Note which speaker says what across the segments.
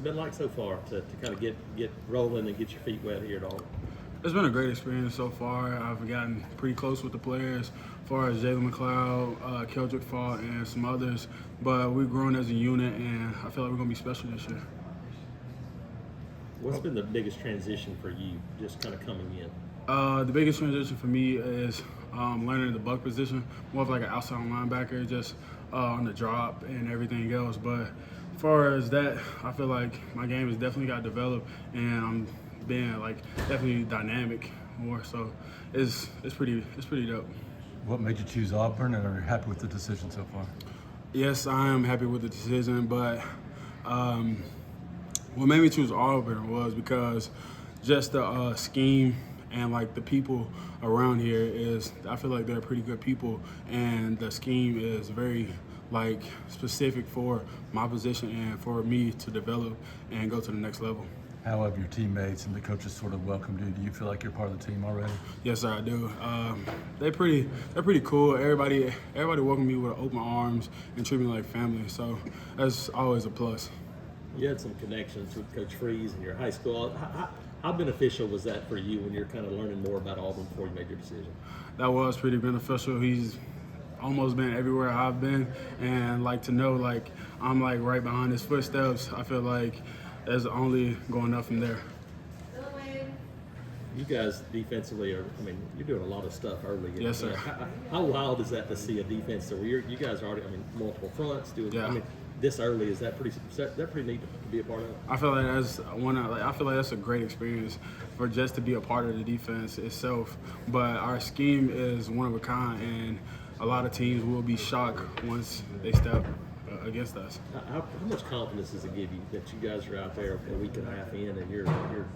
Speaker 1: Been like so far to kind of get rolling and get your feet wet here at all?
Speaker 2: It's been a great experience so far. I've gotten pretty close with the players as far as Jalen McLeod, Keldrick Fall, and some others. But we've grown as a unit, and I feel like we're going to be special this year.
Speaker 1: What's been the biggest transition for you just kind of coming in?
Speaker 2: The biggest transition for me is learning the buck position, more of like an outside linebacker, just on the drop and everything else. But as far as that, I feel like my game has definitely got developed, and I'm being like definitely dynamic more. So it's pretty dope.
Speaker 3: What made you choose Auburn, and are you happy with the decision so far?
Speaker 2: Yes, I am happy with the decision, but what made me choose Auburn was because just the scheme and like the people around here is, I feel like they're pretty good people, and the scheme is very like specific for my position and for me to develop and go to the next level.
Speaker 3: How have your teammates and the coaches sort of welcomed you? Do you feel like you're part of the team already?
Speaker 2: Yes, sir, I do. They're pretty cool. Everybody welcomed me with open arms and treat me like family. So that's always a plus.
Speaker 1: You had some connections with Coach Freeze in your high school. How beneficial was that for you when you're kind of learning more about Auburn before you made your decision?
Speaker 2: That was pretty beneficial. He's almost been everywhere I've been, and like to know like I'm like right behind his footsteps, I feel like there's only going up from there.
Speaker 1: You guys defensively are, I mean, you're doing a lot of stuff early.
Speaker 2: Yes, sir.
Speaker 1: How wild is that to see a defense where you guys are already, I mean, multiple fronts doing,
Speaker 2: Yeah.
Speaker 1: I mean, this early, is that pretty neat to be a part of?
Speaker 2: I feel like I feel like that's a great experience for just to be a part of the defense itself. But our scheme is one of a kind, and a lot of teams will be shocked once they step against us.
Speaker 1: How much confidence does it give you that you guys are out there a week and a half in and you're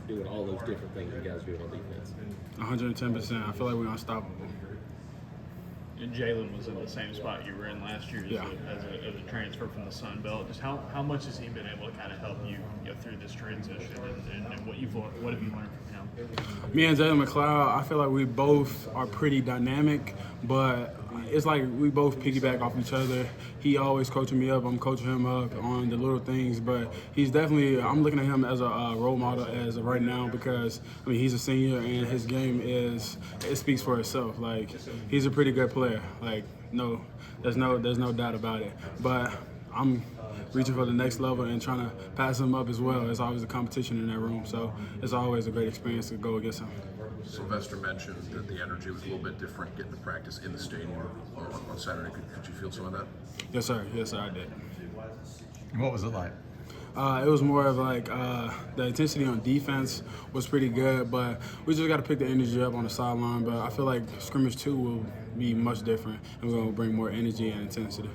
Speaker 1: doing all those different things you guys do on defense?
Speaker 2: 110%. I feel like we're unstoppable.
Speaker 4: And Jalen was in the same spot you were in last year as a transfer from the Sun Belt. Just how much has he been able to kind of help you through this transition, and what have you learned from him?
Speaker 2: Me and Jalen McLeod, I feel like we both are pretty dynamic, but it's like we both piggyback off each other. He always coaching me up, I'm coaching him up on the little things, but he's definitely, I'm looking at him as a role model as of right now, because I mean he's a senior and his game it speaks for itself. Like he's a pretty good player. Like there's no doubt about it. But I'm reaching for the next level and trying to pass him up as well. There's always a competition in that room, so it's always a great experience to go against him.
Speaker 5: Sylvester mentioned that the energy was a little bit different getting to practice in the stadium on Saturday. Could you feel some of that?
Speaker 2: Yes, sir. Yes, sir, I did.
Speaker 3: What was it like?
Speaker 2: It was more of like the intensity on defense was pretty good, but we just got to pick the energy up on the sideline. But I feel like scrimmage 2 will be much different, and we're going to bring more energy and intensity.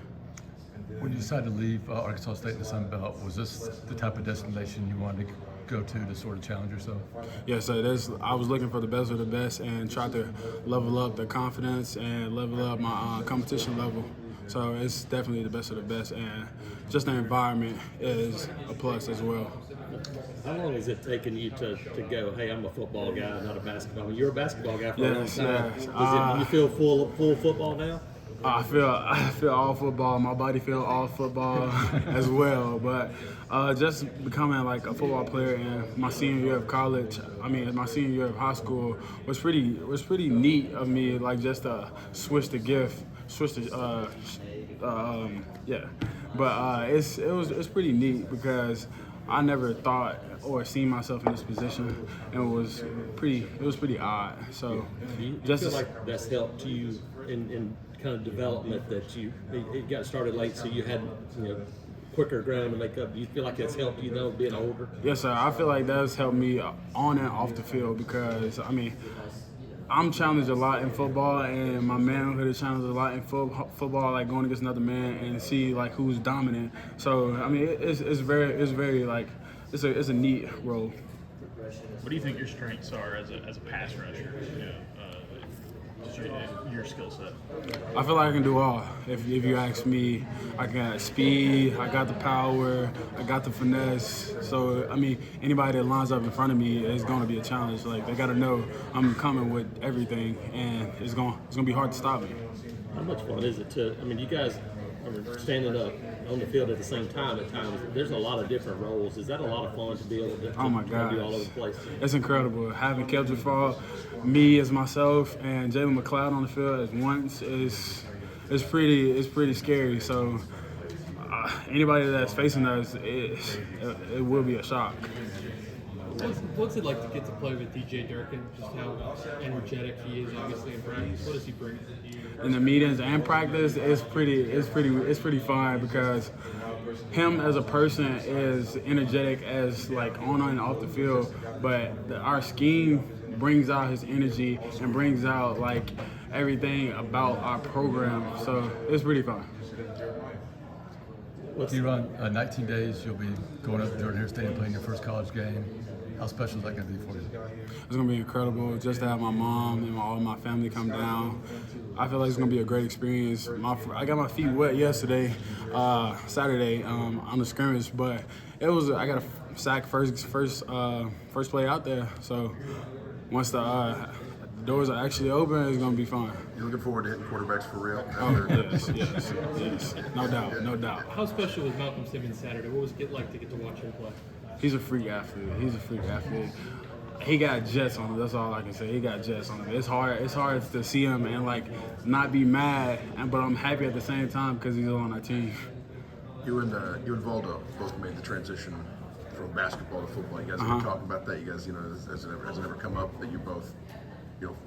Speaker 3: When you decided to leave Arkansas State in the Sun Belt, was this the type of destination you wanted to go to sort of challenge yourself?
Speaker 2: Yes, sir. I was looking for the best of the best and try to level up the confidence and level up my competition level. So it's definitely the best of the best, and just the environment is a plus as well.
Speaker 1: How long has it taken you to go, hey, I'm a football guy, not a basketball? I mean, you're a basketball guy for a long time.
Speaker 2: Yes.
Speaker 1: Do you feel full football now?
Speaker 2: I feel all football. My body feel all football as well. But just becoming like a football player in my senior year of college, my senior year of high school was pretty neat of me. Like just to switch the gift, yeah. But it's pretty neat because I never thought or seen myself in this position, and it was pretty odd. So
Speaker 1: Do you feel like that's helped you in kind of development, that it got started late, so you had quicker ground to make up? Do you feel like that's helped you though, being older?
Speaker 2: Yes, sir. I feel like that's helped me on and off the field, because I'm challenged a lot in football, and my manhood is challenged a lot in football, like going against another man and see like who's dominant. So it's very like it's a neat role.
Speaker 4: What do you think your strengths are as a pass rusher? Just your skill set.
Speaker 2: I feel like I can do all. If you ask me, I got speed, I got the power, I got the finesse. So anybody that lines up in front of me is going to be a challenge. Like they got to know I'm coming with everything, and it's going to be hard to stop me.
Speaker 1: How much fun is it to? You guys standing up on the field at the same time at times. There's a lot of different roles. Is that a lot of fun to be able to,
Speaker 2: Oh my
Speaker 1: to
Speaker 2: gosh.
Speaker 1: do all over the place?
Speaker 2: It's incredible. Having Kelvin Fall, me as myself, and Jalen McLeod on the field as once is pretty scary. So anybody that's facing us, it will be a shock.
Speaker 6: What's it like to get to play with DJ Durkin? Just how energetic he is, obviously in practice. What does he bring?
Speaker 2: In the meetings and practice, it's pretty fun because him as a person is energetic as like on and off the field, but our scheme brings out his energy and brings out like everything about our program. So it's pretty fun.
Speaker 3: Keyron, 19 days, you'll be going up to Jordan-Hare Stadium playing your first college game. How special is that going to be for you?
Speaker 2: It's going to be incredible just to have my mom and all my family come down. I feel like it's going to be a great experience. I got my feet wet yesterday, Saturday, on the scrimmage, but I got a sack first play out there. So once the doors are actually open, it's going to be fun.
Speaker 5: You looking forward to hitting quarterbacks for real?
Speaker 2: Oh, yes. No doubt.
Speaker 6: How special was Malcolm Simmons Saturday? What was it like to get to watch him play?
Speaker 2: He's a freak athlete. He got jets on him. That's all I can say. He got jets on him. It's hard to see him and like not be mad, but I'm happy at the same time because he's on our team.
Speaker 5: You and Valdo both made the transition from basketball to football. You guys ever talk about that? You guys, has it ever come up that you both,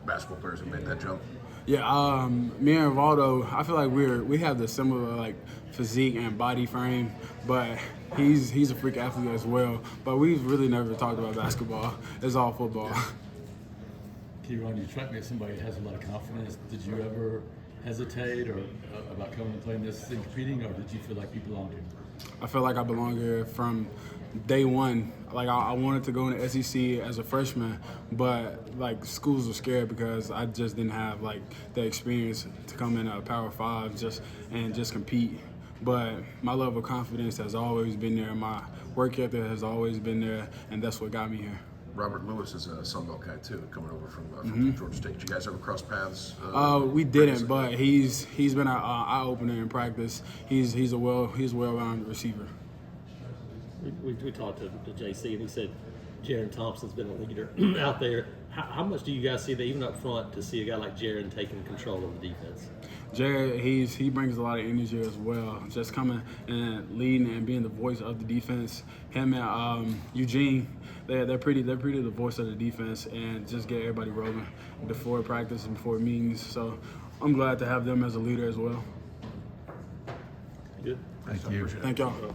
Speaker 5: basketball players have made that jump?
Speaker 2: Yeah, me and Valdo, I feel like we have the similar like physique and body frame, but he's a freak athlete as well. But we've really never talked about basketball. It's all football.
Speaker 3: Keyron, you strike me as somebody that has a lot of confidence. Did you ever hesitate or about coming and playing this and competing, or did you feel like you belonged here?
Speaker 2: I feel like I belong here from day one. Like I wanted to go in the SEC as a freshman, but like schools were scared because I just didn't have like the experience to come in a Power 5 just compete. But my level of confidence has always been there. My work ethic has always been there, and that's what got me here.
Speaker 5: Robert Lewis is a Sun Belt guy too, coming over from Georgia State. Did you guys ever cross paths?
Speaker 2: We didn't, but he's been an eye opener in practice. He's a well-rounded receiver.
Speaker 1: We talked to JC, and he said Jaron Thompson's been a leader out there. How much do you guys see that, even up front, to see a guy like Jaron taking control of the defense?
Speaker 2: Jared, he brings a lot of energy as well. Just coming and leading and being the voice of the defense. Him and Eugene, they're pretty the voice of the defense, and just get everybody rolling before practice and before meetings. So I'm glad to have them as a leader as well.
Speaker 1: Good.
Speaker 3: Thank you.
Speaker 2: Thank y'all.